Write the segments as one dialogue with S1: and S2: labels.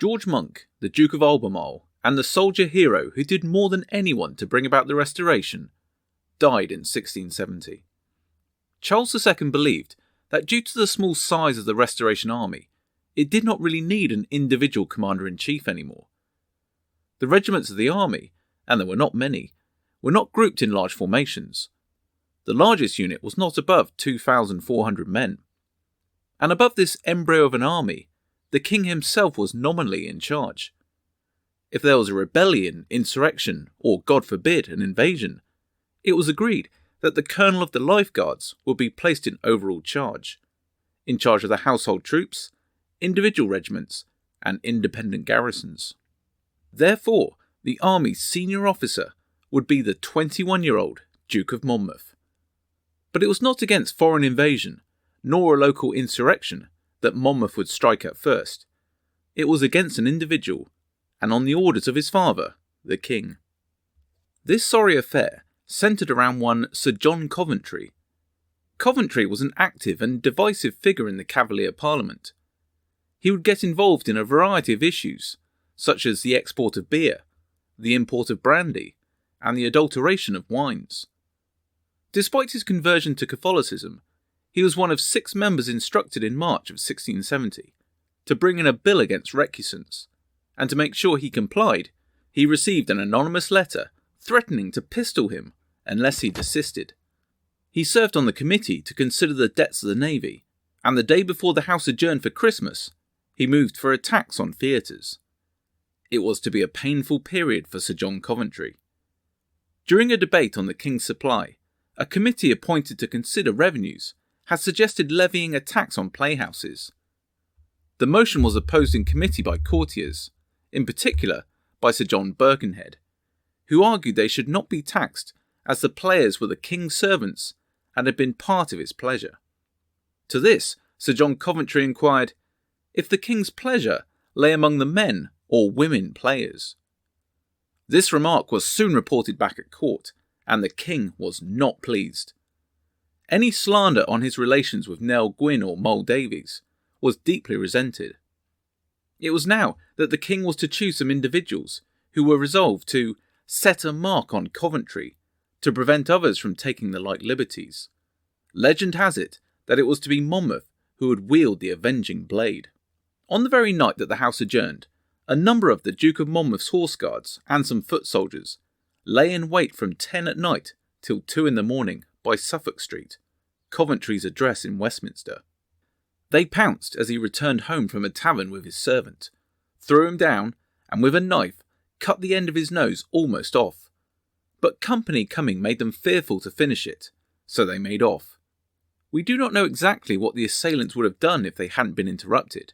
S1: George Monk, the Duke of Albemarle, and the soldier hero who did more than anyone to bring about the Restoration, died in 1670. Charles II believed that due to the small size of the Restoration army, it did not really need an individual commander-in-chief anymore. The regiments of the army, and there were not many, were not grouped in large formations. The largest unit was not above 2,400 men. And above this embryo of an army, the king himself was nominally in charge. If there was a rebellion, insurrection, or, God forbid, an invasion, it was agreed that the colonel of the Life Guards would be placed in overall charge of the household troops, individual regiments, and independent garrisons. Therefore, the army's senior officer would be the 21-year-old Duke of Monmouth. But it was not against foreign invasion, nor a local insurrection, that Monmouth would strike at first. It was against an individual, and on the orders of his father, the king. This sorry affair centred around one Sir John Coventry. Coventry was an active and divisive figure in the Cavalier Parliament. He would get involved in a variety of issues, such as the export of beer, the import of brandy, and the adulteration of wines. Despite his conversion to Catholicism, he was one of 6 members instructed in March of 1670 to bring in a bill against recusants, and to make sure he complied, he received an anonymous letter threatening to pistol him unless he desisted. He served on the committee to consider the debts of the Navy, and the day before the House adjourned for Christmas, he moved for a tax on theatres. It was to be a painful period for Sir John Coventry. During a debate on the King's supply, a committee appointed to consider revenues had suggested levying a tax on playhouses. The motion was opposed in committee by courtiers, in particular by Sir John Birkenhead, who argued they should not be taxed as the players were the King's servants and had been part of his pleasure. To this, Sir John Coventry inquired if the King's pleasure lay among the men or women players. This remark was soon reported back at court, and the King was not pleased. Any slander on his relations with Nell Gwyn or Moll Davies was deeply resented. It was now that the King was to choose some individuals who were resolved to set a mark on Coventry to prevent others from taking the like liberties. Legend has it that it was to be Monmouth who would wield the avenging blade. On the very night that the House adjourned, a number of the Duke of Monmouth's horse guards and some foot soldiers lay in wait from 10 at night till 2 in the morning by Suffolk Street, Coventry's address in Westminster. They pounced as he returned home from a tavern with his servant, threw him down, and with a knife cut the end of his nose almost off. But company coming made them fearful to finish it, so they made off. We do not know exactly what the assailants would have done if they hadn't been interrupted.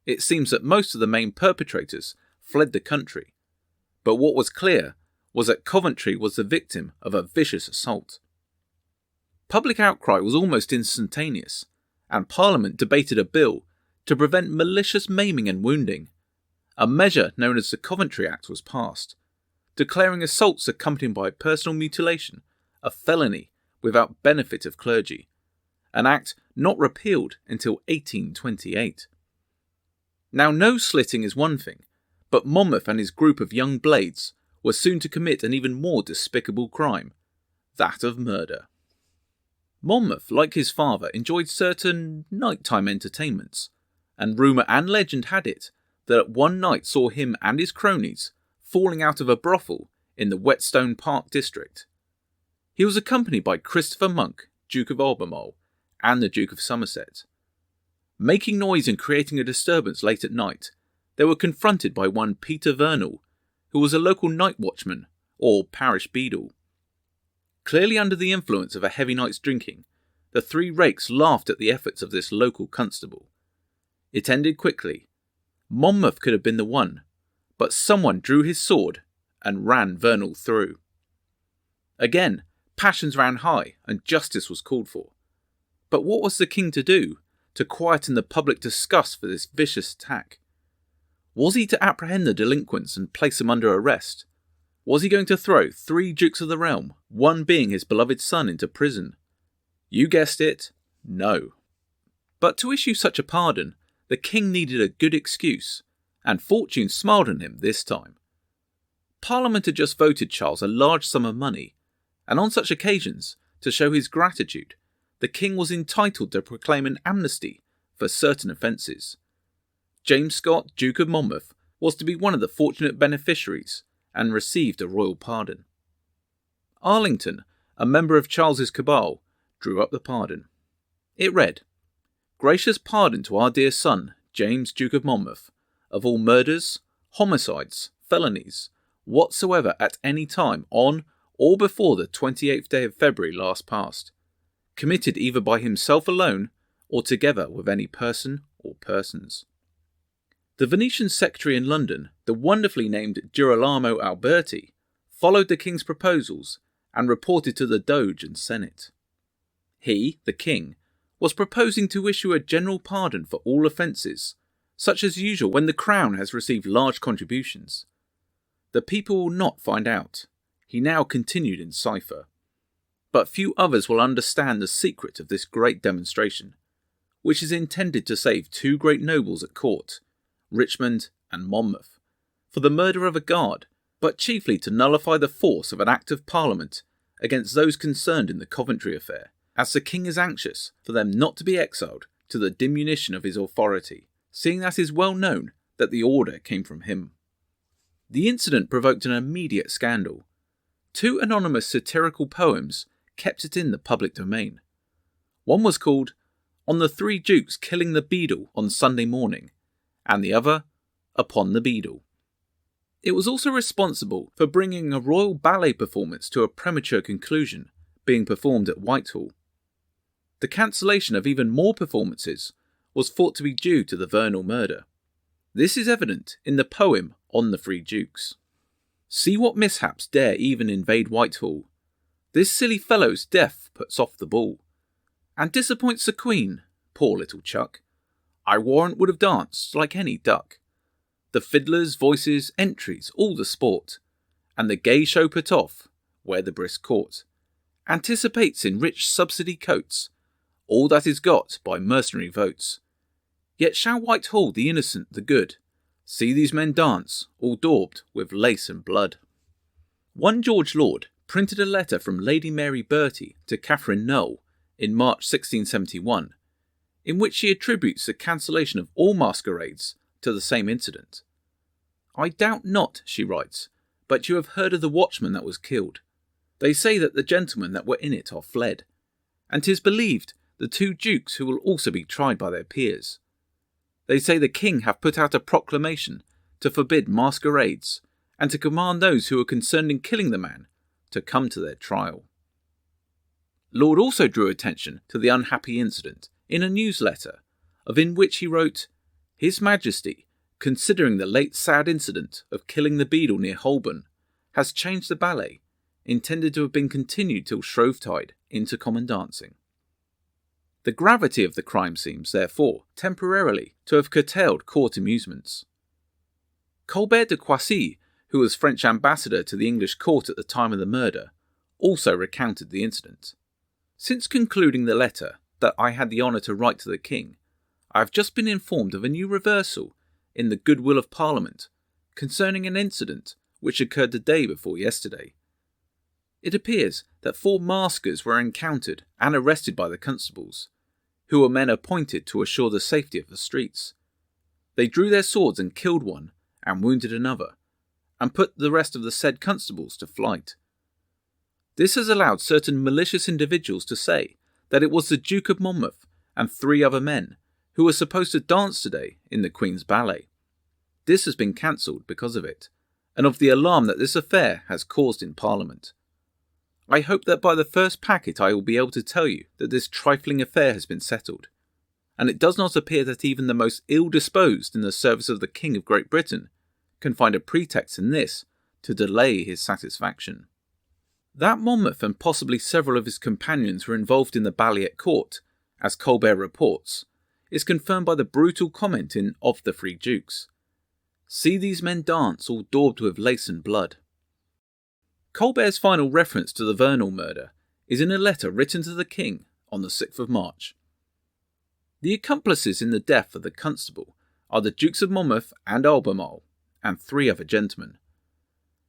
S1: It seems that most of the main perpetrators fled the country, but what was clear was that Coventry was the victim of a vicious assault. Public outcry was almost instantaneous, and Parliament debated a bill to prevent malicious maiming and wounding. A measure known as the Coventry Act was passed, declaring assaults accompanied by personal mutilation a felony without benefit of clergy, an act not repealed until 1828. Now, nose slitting is one thing, but Monmouth and his group of young blades were soon to commit an even more despicable crime, that of murder. Monmouth, like his father, enjoyed certain nighttime entertainments, and rumour and legend had it that one night saw him and his cronies falling out of a brothel in the Whetstone Park district. He was accompanied by Christopher Monk, Duke of Albemarle, and the Duke of Somerset. Making noise and creating a disturbance late at night, they were confronted by one Peter Vernal, who was a local nightwatchman, or parish beadle. Clearly under the influence of a heavy night's drinking, the 3 rakes laughed at the efforts of this local constable. It ended quickly. Monmouth could have been the one, but someone drew his sword and ran Vernal through. Again, passions ran high and justice was called for. But what was the king to do to quieten the public disgust for this vicious attack? Was he to apprehend the delinquents and place them under arrest? Was he going to throw 3 dukes of the realm, one being his beloved son, into prison? You guessed it, no. But to issue such a pardon, the king needed a good excuse, and fortune smiled on him this time. Parliament had just voted Charles a large sum of money, and on such occasions, to show his gratitude, the king was entitled to proclaim an amnesty for certain offences. James Scott, Duke of Monmouth, was to be one of the fortunate beneficiaries and received a royal pardon. Arlington, a member of Charles's cabal, drew up the pardon. It read, "Gracious pardon to our dear son, James, Duke of Monmouth, of all murders, homicides, felonies, whatsoever at any time on or before the 28th day of February last past, committed either by himself alone or together with any person or persons." The Venetian secretary in London, the wonderfully named Girolamo Alberti, followed the king's proposals and reported to the Doge and Senate. He, the king, was proposing to issue a general pardon for all offences, such as usual when the crown has received large contributions. The people will not find out, he now continued in cipher. But few others will understand the secret of this great demonstration, which is intended to save two great nobles at court, Richmond and Monmouth, for the murder of a guard, but chiefly to nullify the force of an Act of Parliament against those concerned in the Coventry affair, as the king is anxious for them not to be exiled to the diminution of his authority, seeing that it is well known that the order came from him. The incident provoked an immediate scandal. Two anonymous satirical poems kept it in the public domain. One was called "On the Three Dukes Killing the Beadle on Sunday Morning," and the other, "Upon the Beadle." It was also responsible for bringing a royal ballet performance to a premature conclusion, being performed at Whitehall. The cancellation of even more performances was thought to be due to the Vernal murder. This is evident in the poem On the Three Dukes. "See what mishaps dare even invade Whitehall. This silly fellow's death puts off the ball, and disappoints the Queen, poor little chuck. I warrant would have danced like any duck. The fiddlers, voices, entries, all the sport, and the gay show put off, where the brisk court anticipates in rich subsidy coats all that is got by mercenary votes. Yet shall Whitehall, the innocent, the good, see these men dance, all daubed with lace and blood." One George Lord printed a letter from Lady Mary Bertie to Catherine Noel in March 1671, in which she attributes the cancellation of all masquerades to the same incident. "I doubt not," she writes, "but you have heard of the watchman that was killed. They say that the gentlemen that were in it are fled, and 'tis believed the two dukes who will also be tried by their peers. They say the king hath put out a proclamation to forbid masquerades, and to command those who are concerned in killing the man to come to their trial." Laud also drew attention to the unhappy incident in a newsletter, in which he wrote, "His Majesty, considering the late sad incident of killing the beadle near Holborn, has changed the ballet, intended to have been continued till Shrovetide, into common dancing." The gravity of the crime seems, therefore, temporarily to have curtailed court amusements. Colbert de Croissy, who was French ambassador to the English court at the time of the murder, also recounted the incident. "Since concluding the letter that I had the honour to write to the king, I have just been informed of a new reversal in the goodwill of Parliament concerning an incident which occurred the day before yesterday. It appears that 4 maskers were encountered and arrested by the constables, who were men appointed to assure the safety of the streets. They drew their swords and killed one and wounded another, and put the rest of the said constables to flight. This has allowed certain malicious individuals to say that it was the Duke of Monmouth and 3 other men who were supposed to dance today in the Queen's ballet. This has been cancelled because of it, and of the alarm that this affair has caused in Parliament. I hope that by the first packet I will be able to tell you that this trifling affair has been settled, and it does not appear that even the most ill-disposed in the service of the King of Great Britain can find a pretext in this to delay his satisfaction." That Monmouth and possibly several of his companions were involved in the ballet at court, as Colbert reports, is confirmed by the brutal comment in Of the Three Dukes. "See these men dance, all daubed with lace and blood." Colbert's final reference to the Vernal murder is in a letter written to the king on the 6th of March. "The accomplices in the death of the constable are the Dukes of Monmouth and Albemarle, and 3 other gentlemen.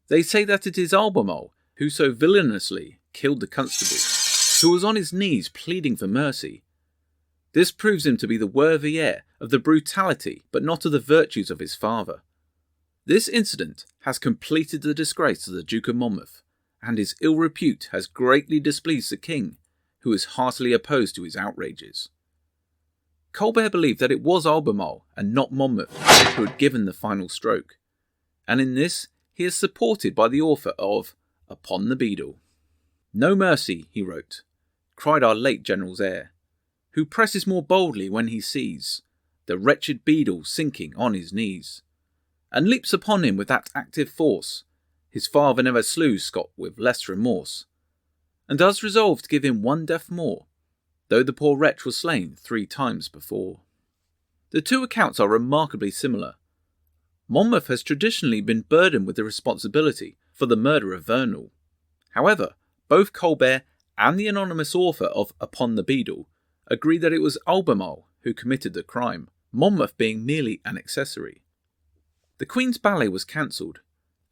S1: They say that it is Albemarle who so villainously killed the constable, who was on his knees pleading for mercy. This proves him to be the worthy heir of the brutality but not of the virtues of his father. This incident has completed the disgrace of the Duke of Monmouth, and his ill repute has greatly displeased the king, who is heartily opposed to his outrages. Colbert believed that it was Albemarle and not Monmouth who had given the final stroke, and in this he is supported by the author of Upon the Beadle. "No mercy," he wrote, cried our late general's heir, who presses more boldly when he sees the wretched Beadle sinking on his knees, and leaps upon him with that active force his father never slew Scott with less remorse, and does resolve to give him one death more, though the poor wretch was slain 3 times before. The 2 accounts are remarkably similar. Monmouth has traditionally been burdened with the responsibility for the murder of Vernal. However, both Colbert and the anonymous author of Upon the Beadle agree that it was Albemarle who committed the crime, Monmouth being merely an accessory. The Queen's ballet was cancelled,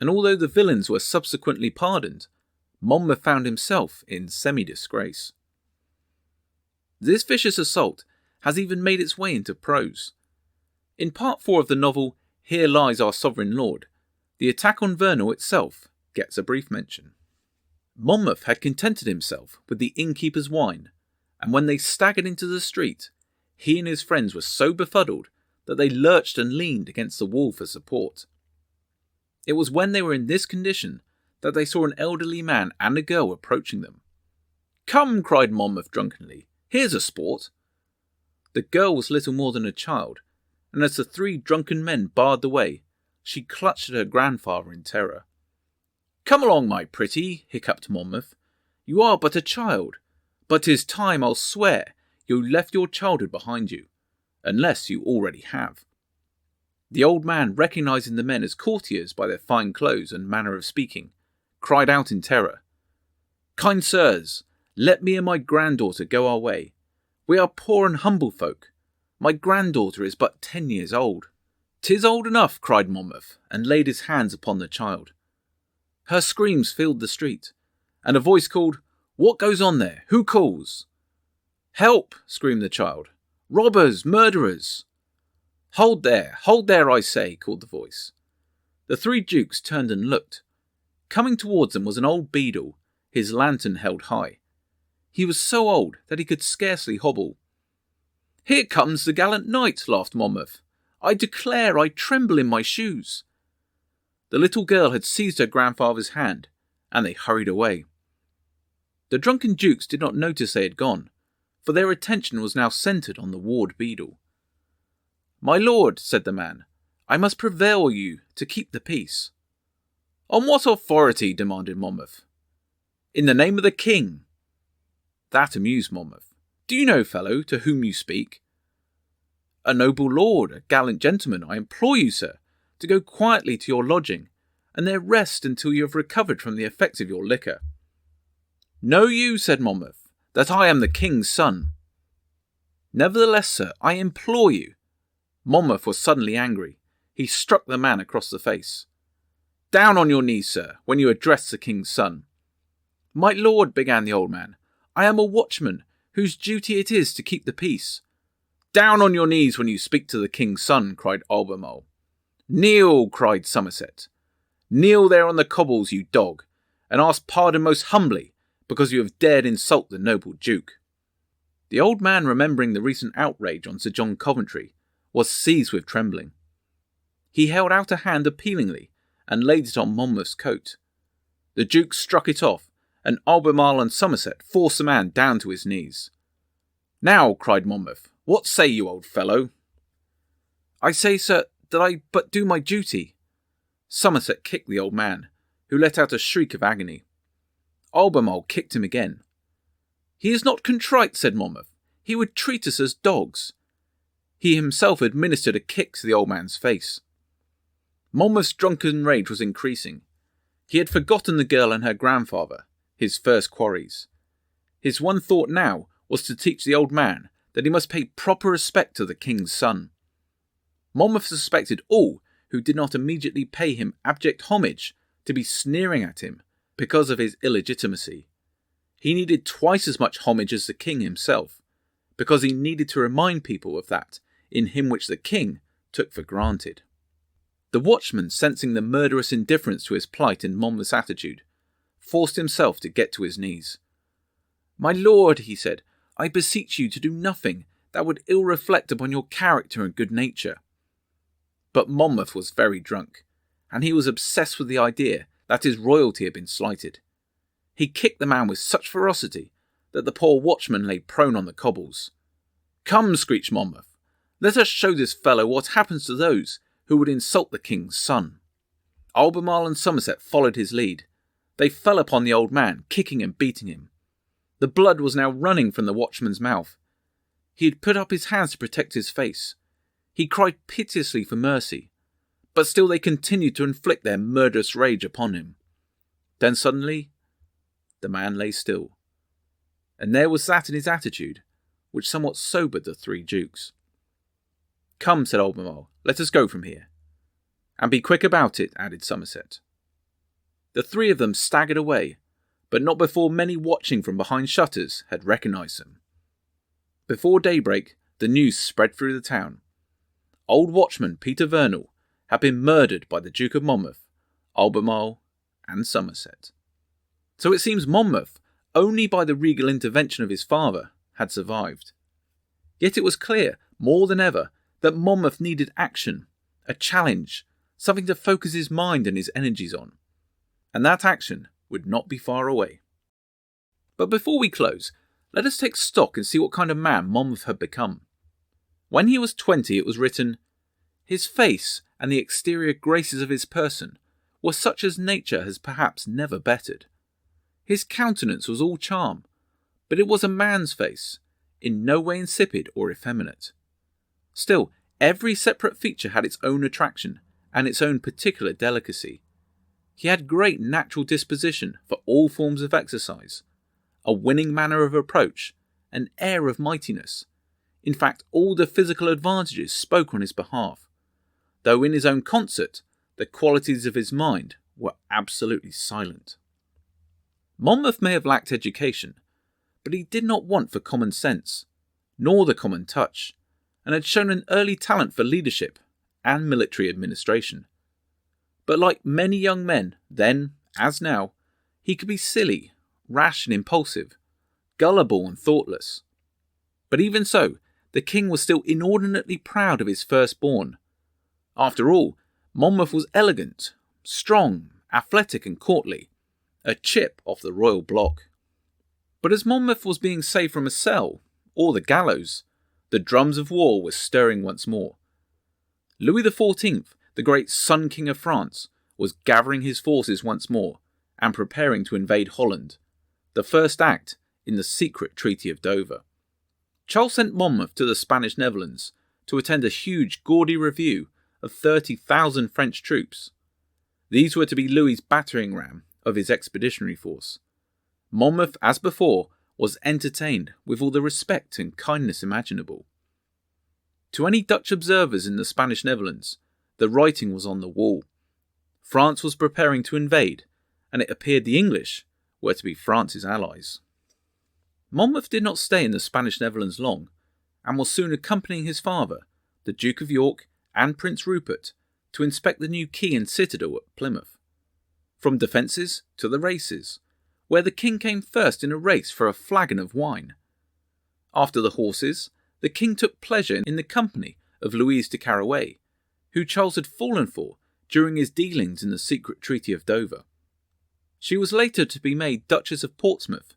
S1: and although the villains were subsequently pardoned, Monmouth found himself in semi-disgrace. This vicious assault has even made its way into prose. In part 4 of the novel Here Lies Our Sovereign Lord, the attack on Vernal itself gets a brief mention. Monmouth had contented himself with the innkeeper's wine, and when they staggered into the street, he and his friends were so befuddled that they lurched and leaned against the wall for support. It was when they were in this condition that they saw an elderly man and a girl approaching them. "Come," cried Monmouth drunkenly, "here's a sport." The girl was little more than a child, and as the 3 drunken men barred the way, she clutched at her grandfather in terror. "Come along, my pretty," hiccuped Monmouth. "You are but a child, but 'tis time, I'll swear, you left your childhood behind you, unless you already have." The old man, recognising the men as courtiers by their fine clothes and manner of speaking, cried out in terror, "Kind sirs, let me and my granddaughter go our way. We are poor and humble folk. My granddaughter is but 10 years old." "'Tis old enough," cried Monmouth, and laid his hands upon the child. Her screams filled the street, and a voice called, "What goes on there? Who calls?" "Help!" screamed the child. "Robbers! Murderers!" Hold there, I say," called the voice. The 3 dukes turned and looked. Coming towards them was an old beadle, his lantern held high. He was so old that he could scarcely hobble. "Here comes the gallant knight," laughed Monmouth. "I declare I tremble in my shoes." The little girl had seized her grandfather's hand, and they hurried away. The drunken dukes did not notice they had gone, for their attention was now centred on the ward beadle. "My lord," said the man, "I must prevail you to keep the peace." "On what authority?" demanded Monmouth. "In the name of the king." That amused Monmouth. "Do you know, fellow, to whom you speak?" "A noble lord, a gallant gentleman, I implore you, sir, to go quietly to your lodging, and there rest until you have recovered from the effects of your liquor." "Know you," said Monmouth, "that I am the king's son?" "Nevertheless, sir, I implore you." Monmouth was suddenly angry. He struck the man across the face. "Down on your knees, sir, when you address the king's son." "My lord," began the old man, "I am a watchman, whose duty it is to keep the peace." "Down on your knees when you speak to the king's son," cried Albemarle. "Kneel," cried Somerset. "Kneel there on the cobbles, you dog, and ask pardon most humbly, because you have dared insult the noble duke." The old man, remembering the recent outrage on Sir John Coventry, was seized with trembling. He held out a hand appealingly, and laid it on Monmouth's coat. The duke struck it off, and Albemarle and Somerset forced the man down to his knees. "Now," cried Monmouth, "what say you, old fellow?" "I say, sir, that I but do my duty." Somerset kicked the old man, who let out a shriek of agony. Albemarle kicked him again. "He is not contrite," said Monmouth. "He would treat us as dogs." He himself administered a kick to the old man's face. Monmouth's drunken rage was increasing. He had forgotten the girl and her grandfather, his first quarries. His one thought now was to teach the old man that he must pay proper respect to the king's son. Monmouth suspected all who did not immediately pay him abject homage to be sneering at him because of his illegitimacy. He needed twice as much homage as the king himself, because he needed to remind people of that in him which the king took for granted. The watchman, sensing the murderous indifference to his plight in Monmouth's attitude, forced himself to get to his knees. "My lord," he said, "I beseech you to do nothing that would ill reflect upon your character and good nature." But Monmouth was very drunk, and he was obsessed with the idea that his royalty had been slighted. He kicked the man with such ferocity that the poor watchman lay prone on the cobbles. "Come," screeched Monmouth, "let us show this fellow what happens to those who would insult the king's son." Albemarle and Somerset followed his lead. They fell upon the old man, kicking and beating him. The blood was now running from the watchman's mouth. He had put up his hands to protect his face. He cried piteously for mercy, but still they continued to inflict their murderous rage upon him. Then suddenly, the man lay still, and there was that in his attitude which somewhat sobered the three dukes. "Come," said Albemarle, "let us go from here." "And be quick about it," added Somerset. The three of them staggered away, but not before many watching from behind shutters had recognised them. Before daybreak, the news spread through the town. Old watchman Peter Vernal had been murdered by the Duke of Monmouth, Albemarle, and Somerset. So it seems Monmouth, only by the regal intervention of his father, had survived. Yet it was clear, more than ever, that Monmouth needed action, a challenge, something to focus his mind and his energies on. And that action would not be far away. But before we close, let us take stock and see what kind of man Monmouth had become. When he was 20, it was written, "His face and the exterior graces of his person were such as nature has perhaps never bettered. His countenance was all charm, but it was a man's face, in no way insipid or effeminate. Still, every separate feature had its own attraction and its own particular delicacy. He had great natural disposition for all forms of exercise, a winning manner of approach, an air of mightiness. In fact, all the physical advantages spoke on his behalf, though in his own concert, the qualities of his mind were absolutely silent. Monmouth may have lacked education, but he did not want for common sense, nor the common touch, and had shown an early talent for leadership and military administration. But like many young men, then, as now, he could be silly, rash and impulsive, gullible and thoughtless. But even so, the king was still inordinately proud of his firstborn. After all, Monmouth was elegant, strong, athletic and courtly, a chip off the royal block. But as Monmouth was being saved from a cell, or the gallows, the drums of war were stirring once more. Louis XIV, the great Sun King of France, was gathering his forces once more and preparing to invade Holland, the first act in the secret Treaty of Dover. Charles sent Monmouth to the Spanish Netherlands to attend a huge gaudy review of 30,000 French troops. These were to be Louis's battering ram of his expeditionary force. Monmouth, as before, was entertained with all the respect and kindness imaginable. To any Dutch observers in the Spanish Netherlands, the writing was on the wall. France was preparing to invade, and it appeared the English were to be France's allies. Monmouth did not stay in the Spanish Netherlands long, and was soon accompanying his father, the Duke of York and Prince Rupert, to inspect the new quay and citadel at Plymouth. From defences to the races, where the king came first in a race for a flagon of wine. After the horses, the king took pleasure in the company of Louise de Carouet, who Charles had fallen for during his dealings in the secret Treaty of Dover. She was later to be made Duchess of Portsmouth,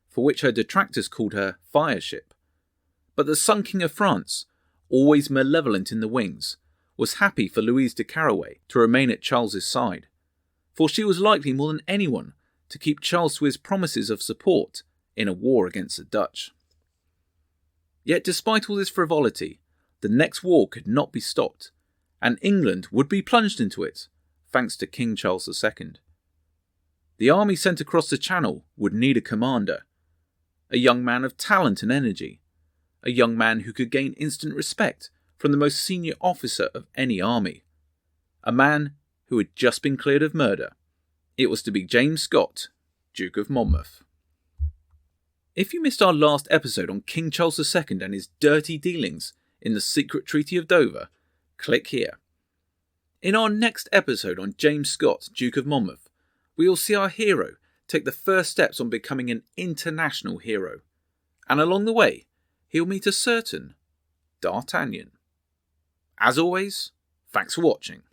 S1: for which her detractors called her Fire Ship. But the Sun King of France, always malevolent in the wings, was happy for Louise de Carouet to remain at Charles's side, for she was likely more than anyone to keep Charles to his promises of support in a war against the Dutch. Yet despite all this frivolity, the next war could not be stopped, and England would be plunged into it, thanks to King Charles II. The army sent across the Channel would need a commander, a young man of talent and energy, a young man who could gain instant respect from the most senior officer of any army. A man who had just been cleared of murder. It was to be James Scott, Duke of Monmouth. If you missed our last episode on King Charles II and his dirty dealings in the secret Treaty of Dover, click here. In our next episode on James Scott, Duke of Monmouth, we will see our hero take the first steps on becoming an international hero. And along the way, he'll meet a certain D'Artagnan. As always, thanks for watching.